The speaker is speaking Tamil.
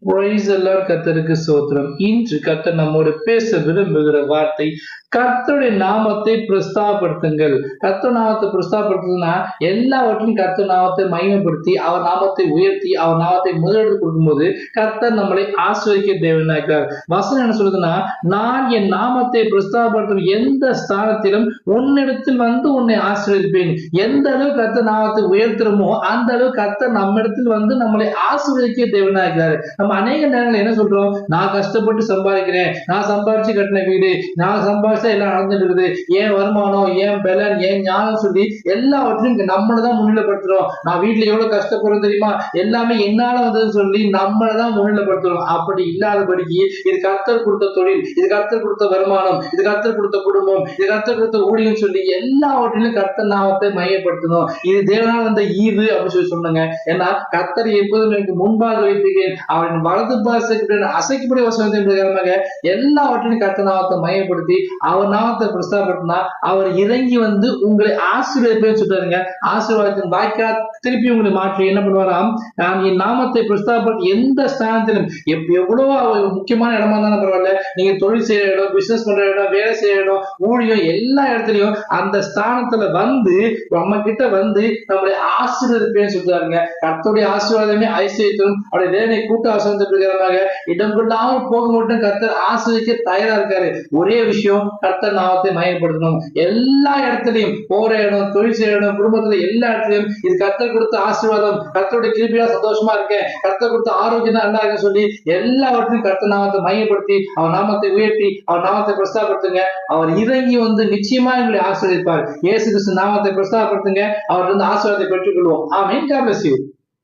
Praise the Lord. கர்த்தருக்கு ஸ்தோத்திரம். இன்று கர்த்தர் நம்மோடு பேச விரும்புகிற வார்த்தை, கர்த்தருடைய நாமத்தை பிரஸ்தாபப்படுத்துங்கள். கர்த்தர் நாமத்தை பிரஸ்தாபப்படுத்துனா எல்லாவற்றையும் கர்த்தர் நாமத்தை மகிமைப்படுத்தி அவர் நாமத்தை உயர்த்தி அவர் நாமத்தை முதலிடத்தில் கொடுக்கும்போது கர்த்தர் நம்மளை ஆசீர்வதிக்க தேவனா இருக்கிறார். வசனம் என்ன சொல்லுதுன்னா, நான் என் நாமத்தை பிரஸ்தாபப்படுத்தும் எந்த ஸ்தானத்திலும் உன்னிடத்தில் வந்து உன்னை ஆசீர்வதிப்பேன். எந்த அளவு கர்த்தர் நாமத்தை உயர்த்துறோமோ அந்த அளவு கர்த்தர் நம்ம இடத்தில் வந்து நம்மளை ஆசீர்வதிக்க தேவனா இருக்கிறார். நம்ம அநேக நேரங்கள் என்ன சொல்றோம், நான் கஷ்டப்பட்டு சம்பாதிக்கிறேன், நான் சம்பாதிச்சு கட்டின வீடு, நான் சம்பாதிச்சா எல்லாம் நடந்துட்டு இருக்குது, ஏன் வருமானம், ஏன் பலன், ஏன் ஞானம் சொல்லி எல்லாவற்றையும் நம்மளதான் முன்னிலைப்படுத்துறோம். நான் வீட்டுல எவ்வளவு கஷ்டப்படுறோம் தெரியுமா, எல்லாமே என்னால வந்ததுன்னு சொல்லி நம்மளதான் முன்னிலைப்படுத்துறோம். அப்படி இல்லாதபடிக்கு இது கர்த்தர் கொடுத்த தொழில், இது கர்த்தர் கொடுத்த வருமானம், இது கர்த்தர் கொடுத்த குடும்பம், இது கர்த்தர் கொடுத்த ஊழியம் சொல்லி எல்லாவற்றிலும் கர்த்தர் நாமத்தை மையப்படுத்தணும். இது தேவனால் வந்த ஈவு அப்படின்னு சொல்லி சொன்னாங்க. ஏன்னா கர்த்தர் எப்போதும் எனக்கு முன்பாக வைப்பீர்கள், அவரின் வலது அசைக்கப்படிய வசனத்தின் பிரகாரமாக எல்லாவற்றையும் கர்த்தர் நாமத்தை மையப்படுத்தி அவர் நாமத்தை பிரஸ்தாபப்படுத்தினா அவர் இறங்கி வந்து உங்களை ஆசீர்வதிப்பேன்னு சொல்றாருங்க. ஆசீர்வாதத்தின் வாய்க்கா திருப்பி உங்களை மாற்றி என்ன பண்ணுவாராம், நான் என் நாமத்தை பிரஸ்தாபப்படுத்தி எந்த ஸ்தானத்திலும் எவ்வளவு முக்கியமான இடமா இருந்தாலும் பரவாயில்ல, நீங்க தொழில் செய்யற இடம், பிசினஸ் பண்ற இடம், வேலை செய்யற இடம், ஊழியம், எல்லா இடத்துலயும் அந்த ஸ்தானத்துல வந்து நம்ம கிட்ட வந்து நம்மளை ஆசீர்வதிப்பேன்னு சொல்றாருங்க. கர்த்தருடைய ஆசீர்வாதமே ஐஸ்வர்யத்திலும் அவருடைய வேலை கூட்ட ஆசீர்வாதத்தின் பிரகாரமாக இடம் கொள்ளாமல் போக மட்டும் கர்த்தர் ஆசீர்வதிக்க தயாரா இருக்காரு. ஒரே விஷயம், கர்த்தர் நாமத்தை மையப்படுத்தணும். எல்லா இடத்துலயும், போற இடம், தொழில் செய்யற இடம், குடும்பத்துல எல்லா இடத்துலயும் இது கர்த்தர் கொடுத்த ஆசீர்வாதம், கர்த்தருடைய கிருபையா சந்தோஷமா இருக்கேன், கர்த்தர் கொடுத்த ஆரோக்கியம் தான் நல்லா இருக்குன்னு சொல்லி எல்லாவற்றையும் கர்த்தர் நாமத்தை மையப்படுத்தி அவர் நாமத்தை உயர்த்தி அவர் நாமத்தை பிரஸ்தாபப்படுத்துங்க. அவர் இறங்கி வந்து நிச்சயமா எங்களை ஆசீர்வதிப்பார். இயேசு கிறிஸ்து நாமத்தை பிரஸ்தாபப்படுத்துங்க. அவர் வந்து ஆசீர்வாதத்தை பெற்றுக் கொள்வோம். ஆமென். God bless you.